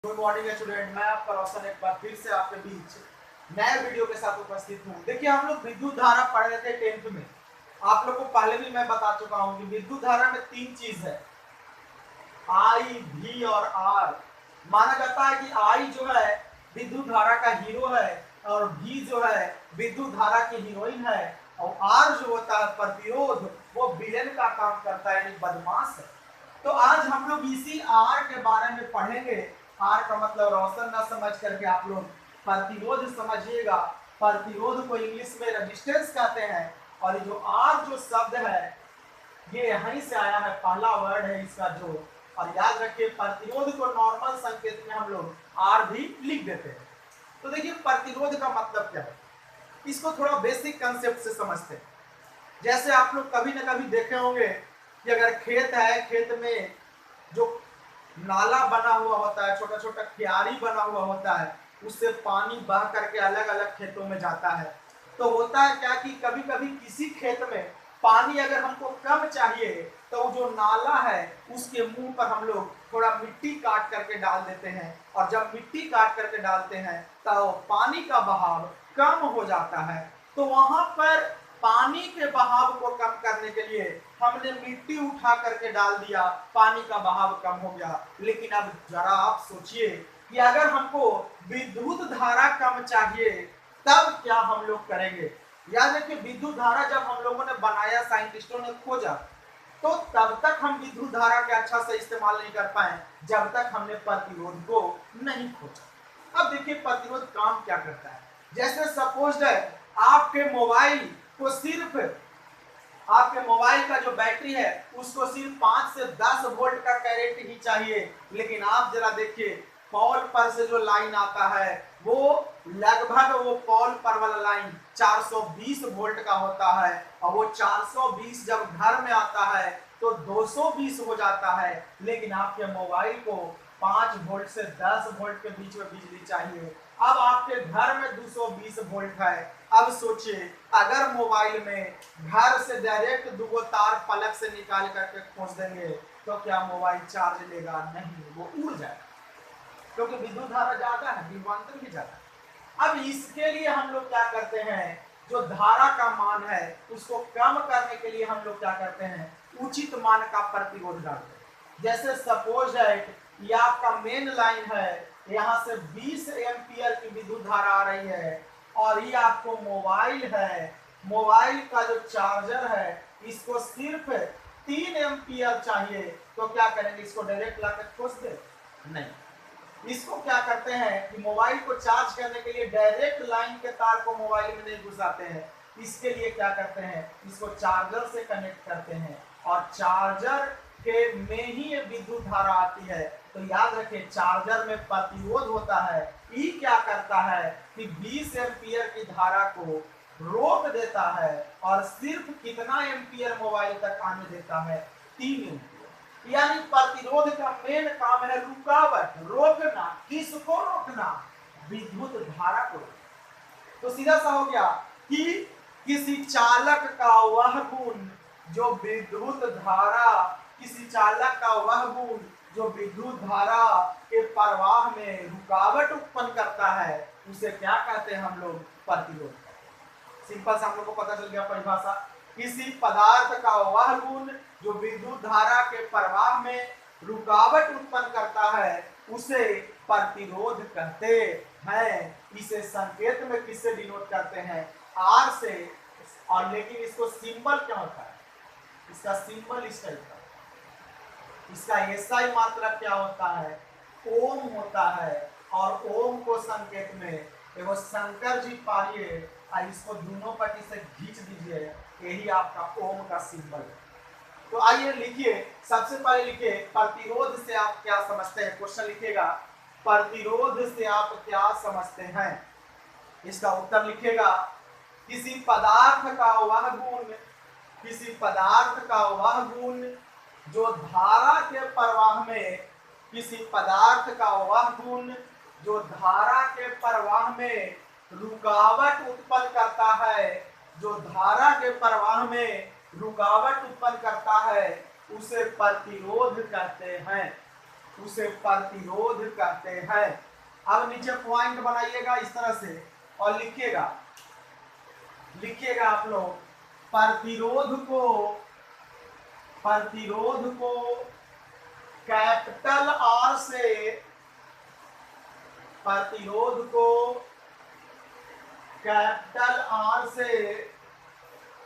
Good morning student, मैं आपका रोशन एक बार फिर से आपके बीच नए वीडियो के साथ उपस्थित हूँ। देखिए, हम लोग विद्युत धारा पढ़ रहे थे 10th में। आप लोग को पहले भी मैं बता चुका हूँ कि विद्युत धारा में तीन चीज है, आई, भी और आर। माना जाता है कि आई जो है विद्युत धारा का हीरो है और भी जो है विद्युत धारा की हीरोइन है, और आर जो होता है प्रतिरोध, वो विलेन का काम करता है, यानी बदमाश है। तो आज हम लोग इसी आर के बारे में पढ़ेंगे। आर का मतलब रोशन ना समझ करके आप लोग प्रतिरोध समझिएगा। प्रतिरोध को इंग्लिश में रेजिस्टेंस कहते हैं, और जो आर जो शब्द है ये यहीं से आया है, पहला वर्ड है इसका जो। और याद रखिए, प्रतिरोध को नॉर्मल संकेत में हम लोग आर भी लिख देते हैं। तो देखिए, प्रतिरोध का मतलब क्या है, इसको थोड़ा बेसिक कंसेप्ट से समझते हैं। जैसे आप लोग कभी ना कभी देखे होंगे कि अगर खेत है, खेत में जो नाला बना हुआ होता है, छोटा छोटा क्यारी बना हुआ होता है, उससे पानी बह करके अलग अलग खेतों में जाता है। तो होता है क्या कि कभी कभी किसी खेत में पानी अगर हमको कम चाहिए, तो जो नाला है उसके मुंह पर हम लोग थोड़ा मिट्टी काट करके डाल देते हैं, और जब मिट्टी काट करके डालते हैं तो पानी का बहाव कम हो जाता है। तो वहां पर पानी के बहाव को कम करने के लिए हमने मिट्टी उठा करके डाल दिया, पानी का बहाव कम हो गया। लेकिन अब जरा आप सोचिए कि अगर हमको विद्युत धारा कम चाहिए, तब क्या हम लोग करेंगे। याद रखिए, विद्युत धारा जब हम लोगों ने बनाया, साइंटिस्टों ने खोजा, तो तब तक हम विद्युत धारा के अच्छा से इस्तेमाल नहीं कर पाए जब तक हमने प्रतिरोध को नहीं खोजा। अब देखिए, प्रतिरोध काम क्या करता है। जैसे सपोज है, आपके मोबाइल को सिर्फ, आपके मोबाइल का जो बैटरी है उसको सिर्फ 5 से 10 वोल्ट का करंट ही चाहिए, लेकिन आप जरा देखिए, पॉल पर से जो लाइन आता है वो लगभग, वो पॉल पर वाला लाइन 420 वोल्ट का होता है, और वो 420 जब घर में आता है तो 220 हो जाता है। लेकिन आपके मोबाइल को 5 वोल्ट से 10 वोल्ट के बीच में बिजली चाहिए। अब आपके घर में 220 वोल्ट है। अब सोचिए, अगर मोबाइल में घर से डायरेक्ट दो तार पलक से निकाल करके खोस देंगे तो क्या मोबाइल चार्ज लेगा? नहीं, वो उड़ जाएगा, क्योंकि विद्युत धारा ज्यादा है, विभवांतर भी ज्यादा है। अब इसके लिए हम लोग क्या करते हैं, जो धारा का मान है उसको कम करने के लिए हम लोग क्या करते हैं, उचित मान का प्रतिरोध डालते हैं। जैसे सपोज है, ये आपका मेन लाइन है, यहाँ से 20 एम्पियर की विद्युत धारा आ रही है, और ये आपको मोबाइल है, मोबाइल का जो चार्जर है इसको सिर्फ 3 एम्पियर चाहिए। तो क्या करेंगे, इसको डायरेक्ट लाकर खोस दे? नहीं, इसको क्या करते हैं कि मोबाइल को चार्ज करने के लिए डायरेक्ट लाइन के तार को मोबाइल में नहीं घुसाते हैं। इसके लिए क्या करते हैं, इसको चार्जर से कनेक्ट करते हैं, और चार्जर के में ही ये विद्युत धारा आती है। तो याद रखें, चार्जर में प्रतिरोध होता है। ई क्या करता है कि 20 एम्पियर की धारा को रोक देता है, और सिर्फ कितना एम्पियर मोबाइल तक आने देता है? 3 एम्पियर। यानी प्रतिरोध का मेन काम है रुकावट, रोकना। किसको रोकना? विद्युत धारा को। तो सीधा सा हो गया कि किसी चालक का वह गुण जो विद्युत धारा, किसी चालक का वह गुण जो विद्युत धारा के प्रवाह में रुकावट उत्पन्न करता है, उसे क्या कहते हैं हम लोग? प्रतिरोध। सिंपल से हम लोग को पता चल गया परिभाषा। किसी पदार्थ का वह गुण जो विद्युत धारा के प्रवाह में रुकावट उत्पन्न करता है, उसे प्रतिरोध कहते हैं। इसे संकेत में किससे डिनोट करते हैं? आर से। और लेकिन इसको सिंबल क्या होता है, इसका सिंबल इस टाइप का, इसका एसआई मात्रा क्या होता है? ओम होता है। और ओम को संकेत में एगो शंकर जी पाइए, इसको दोनों पट्टी से खींच दीजिए, यही आपका ओम का सिंबल है। तो आइए लिखिए, सबसे पहले लिखिए प्रतिरोध से आप क्या समझते हैं। क्वेश्चन लिखिएगा, प्रतिरोध से आप क्या समझते हैं। इसका उत्तर लिखिएगा, किसी पदार्थ का वह गुण, किसी पदार्थ का वह गुण जो धारा के प्रवाह में, किसी पदार्थ का वह गुण जो धारा के प्रवाह में रुकावट उत्पन्न करता है, जो धारा के प्रवाह में रुकावट उत्पन्न करता है, उसे प्रतिरोध कहते हैं। उसे प्रतिरोध कहते हैं। अब नीचे पॉइंट बनाइएगा इस तरह से और लिखिएगा आप लोग, प्रतिरोध को कैपिटल आर से, प्रतिरोध को कैपिटल आर से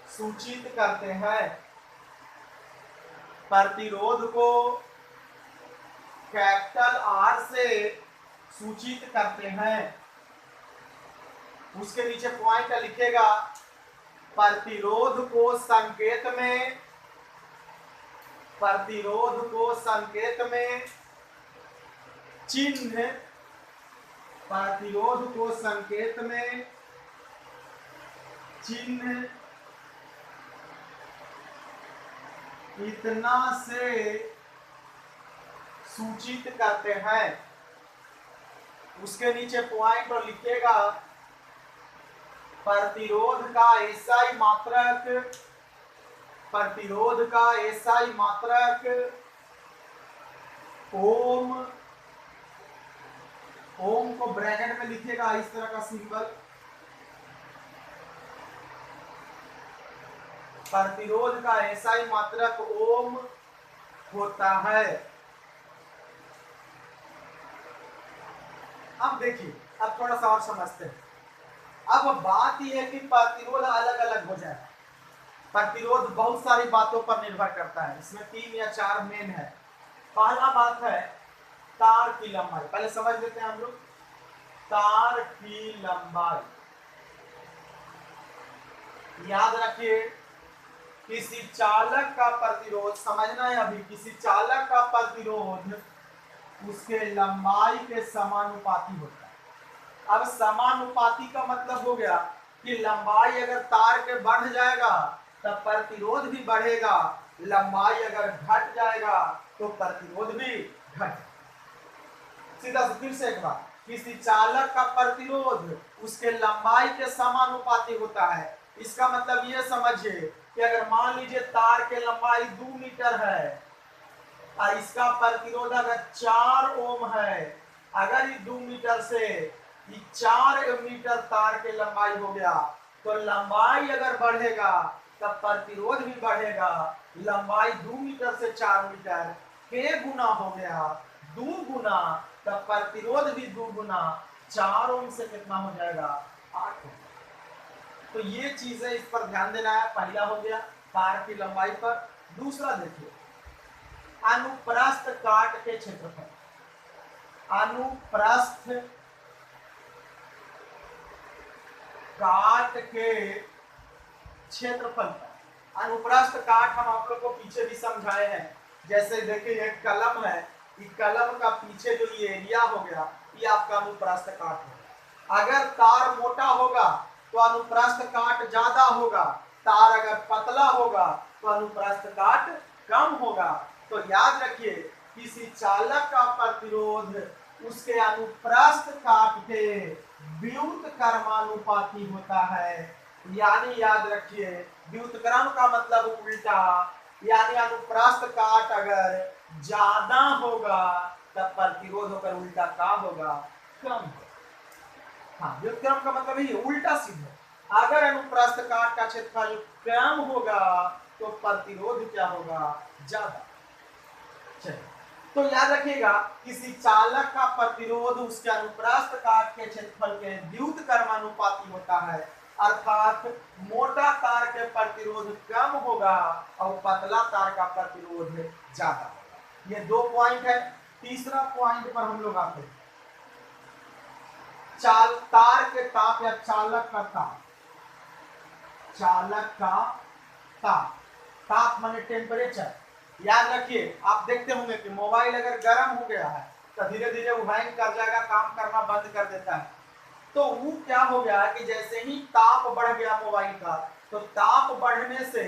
सूचित करते हैं। प्रतिरोध को कैपिटल आर से सूचित करते हैं। उसके नीचे पॉइंट लिखेगा, प्रतिरोध को संकेत में, प्रतिरोध को संकेत में चिन्ह, प्रतिरोध को संकेत में चिन्ह इतना से सूचित करते हैं। उसके नीचे पॉइंट और लिखेगा, प्रतिरोध का एसआई मात्रक, प्रतिरोध का एसआई मात्रक ओम, ओम को ब्रैकेट में लिखेगा इस तरह का सिंबल, प्रतिरोध का एसआई मात्रक ओम होता है। अब देखिए, अब थोड़ा सा और समझते हैं। अब बात यह है कि प्रतिरोध अलग अलग हो जाए। प्रतिरोध बहुत सारी बातों पर निर्भर करता है, इसमें 3 या 4 मेन है। पहला बात है तार की लंबाई, पहले समझ लेते हैं हम लोग। तार की लंबाई, याद रखिए, किसी चालक का प्रतिरोध, समझना है अभी, किसी चालक का प्रतिरोध उसके लंबाई के समानुपाती होता है। अब समानुपाती का मतलब हो गया कि लंबाई अगर तार के बढ़ जाएगा तब प्रतिरोध भी बढ़ेगा, लंबाई अगर घट जाएगा तो प्रतिरोध भी घट। सीधा से फिर से एक बार, किसी चालक का प्रतिरोध उसके लंबाई के समानुपाती होता है। इसका मतलब ये समझिए कि अगर मान लीजिए तार के लंबाई 2 मीटर है और इसका प्रतिरोध अगर 4 ओम है, अगर ये 2 मीटर से 4 मीटर तार के लंबाई हो गया तो लंबाई अगर बढ़ेगा तब प्रतिरोध भी बढ़ेगा। लंबाई 2 मीटर से 4 मीटर के गुना हो गया, 2 गुना, तब प्रतिरोध भी 2 गुना, 4 ओम से कितना हो जाएगा, 8 ओम। तो ये चीजें इस पर ध्यान देना है। पहला हो गया तार की लंबाई पर। दूसरा देखिए, अनुप्रस्थ काट के क्षेत्रफल, अनुप्रस्थ काट के क्षेत्रफल पर। अनुप्रस्थ काट हम आप लोग को पीछे भी समझाए हैं। जैसे देखिए एक कलम है, इस कलम का पीछे जो ये एरिया हो गया, ये आपका अनुप्रस्थ काट होगा। अगर तार मोटा होगा तो अनुप्रस्थ काट ज्यादा होगा, तार अगर पतला होगा तो अनुप्रस्थ काट कम होगा। तो याद रखिए, किसी चालक का प्रतिरोध उसके अनुप्रस्थ काट के व्युत्क्रमानुपाती होता है। यानी याद रखिए, व्युत्क्रम का मतलब उल्टा, यानी अनुप्रस्थ काट अगर ज्यादा होगा तब प्रतिरोध होकर उल्टा का होगा, कम होगा। हाँ, व्युत्क्रम का मतलब ही उल्टा सीधा। अगर अनुप्रस्थ काट का क्षेत्रफल कम होगा तो प्रतिरोध क्या होगा, ज्यादा। चलिए, तो याद रखिएगा, किसी चालक का प्रतिरोध उसके अनुप्रस्थ काट के क्षेत्रफल के व्युत्क्रमानुपाती होता है। अर्थात मोटा तार के प्रतिरोध कम होगा और पतला तार का प्रतिरोध ज्यादा होगा। ये 2 पॉइंट है। तीसरा पॉइंट पर हम लोग आते हैं, तार के ताप या चालक का ताप। चालक का ताप, ताप माने टेम्परेचर। याद रखिए, आप देखते होंगे कि मोबाइल अगर गर्म हो गया है तो धीरे धीरे वो हैंग कर जाएगा, काम करना बंद कर देता है। तो वो क्या हो गया कि जैसे ही ताप बढ़ गया मोबाइल का, तो ताप बढ़ने से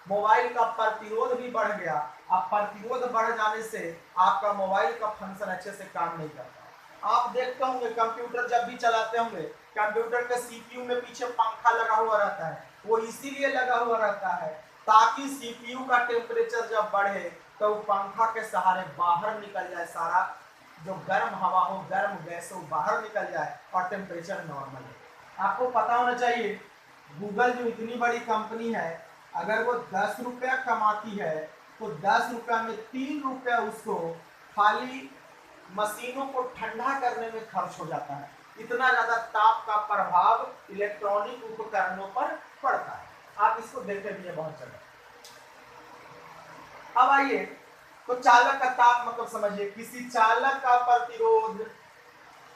मोबाइल का प्रतिरोध भी बढ़ गया। अब प्रतिरोध बढ़ जाने से आपका मोबाइल का फंक्शन अच्छे से काम नहीं करता। आप देखते होंगे कंप्यूटर जब भी चलाते होंगे, कंप्यूटर के सीपीयू में पीछे पंखा लगा हुआ रहता है। वो इसीलिए लगा हुआ रहता है ताकि सीपीयू का टेम्परेचर जब बढ़े तो पंखा के सहारे बाहर निकल जाए, सारा जो गर्म हवा हो, गर्म गैस हो, बाहर निकल जाए और टेम्परेचर नॉर्मल है। आपको पता होना चाहिए गूगल जो इतनी बड़ी कंपनी है, अगर वो 10 रुपया कमाती है तो 10 रुपया में 3 रुपया उसको खाली मशीनों को ठंडा करने में खर्च हो जाता है। इतना ज्यादा ताप का प्रभाव इलेक्ट्रॉनिक उपकरणों पर पड़ता है। आप इसको देखे भी है बहुत जगह। अब आइए, तो चालक का ताप मतलब समझिए, किसी चालक का प्रतिरोध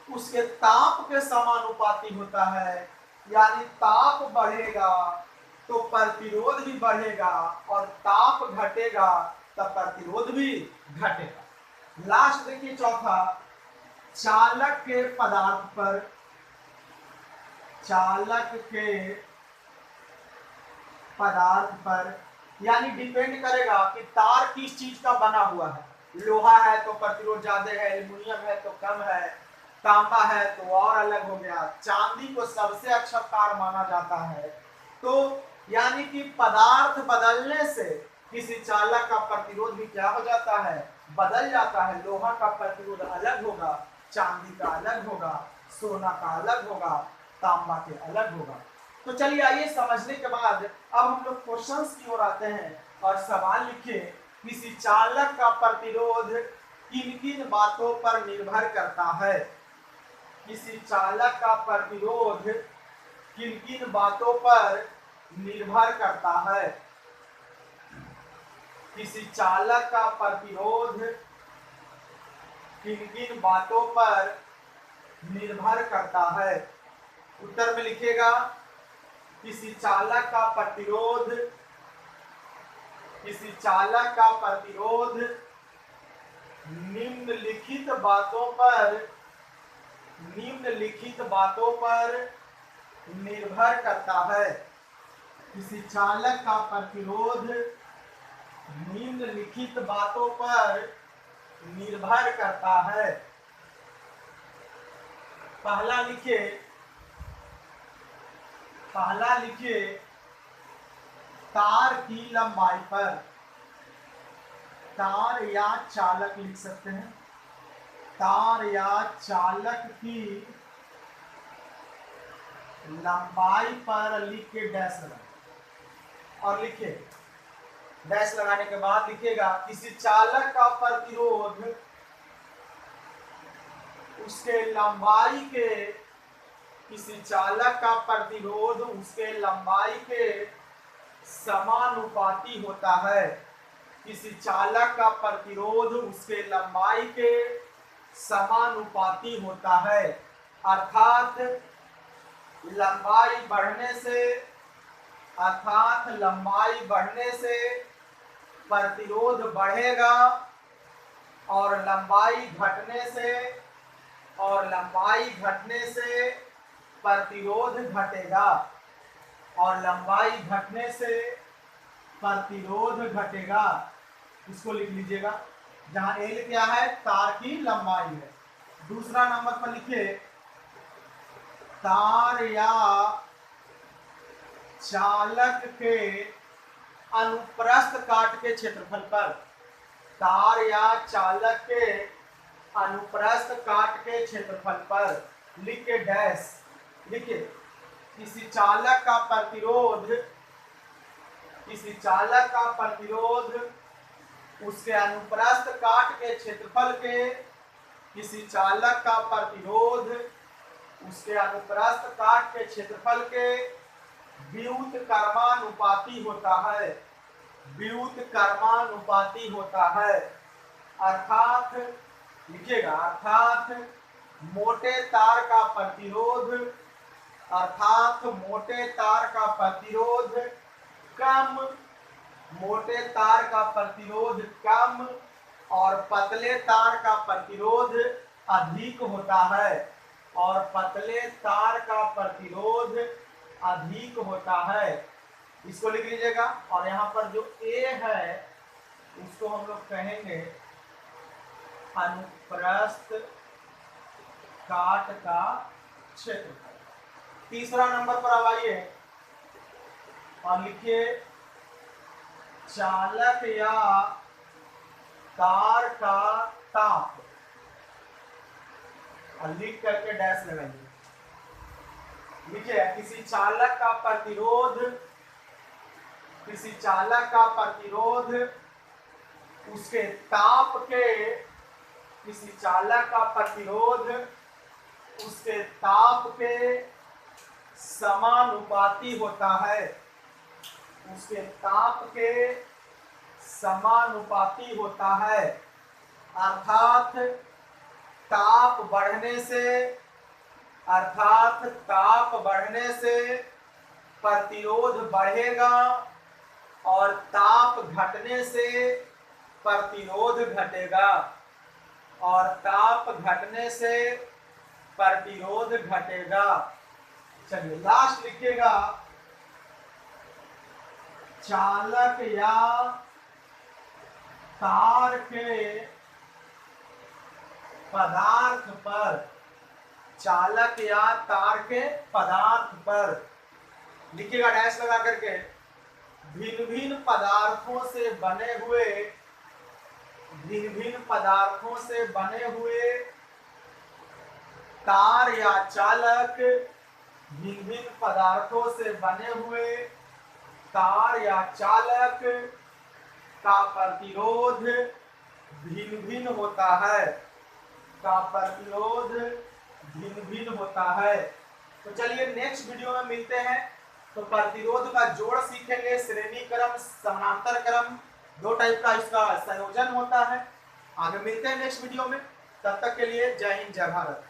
उसके ताप के समानुपाती होता है, यानी ताप बढ़ेगा तो प्रतिरोध भी बढ़ेगा और ताप घटेगा तो प्रतिरोध भी घटेगा। लास्ट देखिए चौथा, चालक के पदार्थ पर, चालक के पदार्थ पर यानी डिपेंड करेगा कि तार किस चीज का बना हुआ है। लोहा है तो प्रतिरोध ज्यादा है, एल्युमिनियम है तो कम है, तांबा है तो और अलग हो गया, चांदी को सबसे अच्छा तार माना जाता है। तो यानी कि पदार्थ बदलने से किसी चालक का प्रतिरोध भी क्या हो जाता है, बदल जाता है। लोहा का प्रतिरोध अलग होगा, चांदी का अलग होगा, सोना का अलग होगा, तांबा के अलग होगा। तो चलिए आइए समझने के बाद अब हम लोग क्वेश्चंस की ओर आते हैं और सवाल लिखिए, किसी चालक का प्रतिरोध किन किन बातों पर निर्भर करता है। किसी चालक का प्रतिरोध किन किन बातों पर निर्भर करता है। किसी चालक का प्रतिरोध किन किन बातों पर निर्भर करता है। उत्तर में लिखिएगा, किसी चालक का प्रतिरोध, किसी चालक का प्रतिरोध निम्नलिखित बातों पर, निम्नलिखित बातों पर निर्भर करता है। किसी चालक का प्रतिरोध निम्नलिखित बातों पर निर्भर करता है। पहला लिखिए, पहला लिखिए तार की लंबाई पर। तार या चालक लिख सकते हैं, तार या चालक की लंबाई पर लिख के डैश लगाए और लिखिए, डैश लगाने के बाद लिखिएगा किसी चालक का प्रतिरोध उसके लंबाई के, किसी चालक का प्रतिरोध उसके लंबाई के समानुपाती होता है। किसी चालक का प्रतिरोध उसके लंबाई के समानुपाती होता है, अर्थात लंबाई बढ़ने से, अर्थात लंबाई बढ़ने से प्रतिरोध बढ़ेगा और लंबाई घटने से, और लंबाई घटने से प्रतिरोध घटेगा, और लंबाई घटने से प्रतिरोध घटेगा। इसको लिख लीजिएगा, जहां एल क्या है, तार की लंबाई है। दूसरा नंबर पर लिखिए, तार या चालक के अनुप्रस्थ काट के क्षेत्रफल पर। तार या चालक के अनुप्रस्थ काट के क्षेत्रफल पर लिख के डैश लिखिए, किसी चालक का प्रतिरोध, किसी चालक का प्रतिरोध उसके अनुप्रस्थ काट के क्षेत्रफल के, किसी चालक का प्रतिरोध उसके अनुप्रस्थ काट के क्षेत्रफल के व्युत्क्रमानुपाती होता है, व्युत्क्रमानुपाती होता है। अर्थात लिखिएगा, अर्थात मोटे तार का प्रतिरोध, अर्थात मोटे तार का प्रतिरोध कम, मोटे तार का प्रतिरोध कम और पतले तार का प्रतिरोध अधिक होता है, और पतले तार का प्रतिरोध अधिक होता है। इसको लिख लीजिएगा, और यहाँ पर जो ए है उसको हम लोग कहेंगे अनुप्रस्थ काट का क्षेत्रफल। तीसरा नंबर पर अब आइए और लिखिए, चालक या तार का ताप, और लिख करके डैश लगाइए। लिखिए किसी चालक का प्रतिरोध, किसी चालक का प्रतिरोध उसके ताप के, किसी चालक का प्रतिरोध उसके ताप के समानुपाती होता है, उसके ताप के समानुपाती होता है। अर्थात ताप बढ़ने से, अर्थात ताप बढ़ने से प्रतिरोध बढ़ेगा और ताप घटने से प्रतिरोध घटेगा, और ताप घटने से प्रतिरोध घटेगा। चलिए लास्ट लिखिएगा, चालक या तार के पदार्थ पर, चालक या तार के पदार्थ पर लिखिएगा डैश लगा करके, भिन्न भिन्न पदार्थों से बने हुए, भिन्न भिन्न पदार्थों से बने हुए तार या चालक, भिन्न भिन्न पदार्थों से बने हुए तार या चालक का प्रतिरोध भिन्न भिन्न होता है, का प्रतिरोध भिन्न भिन्न होता है। तो चलिए नेक्स्ट वीडियो में मिलते हैं। तो प्रतिरोध का जोड़ सीखेंगे, श्रेणी क्रम, समानांतर क्रम, दो टाइप का इसका संयोजन होता है। आगे मिलते हैं नेक्स्ट वीडियो में, तब तक के लिए जय हिंद जय भारत।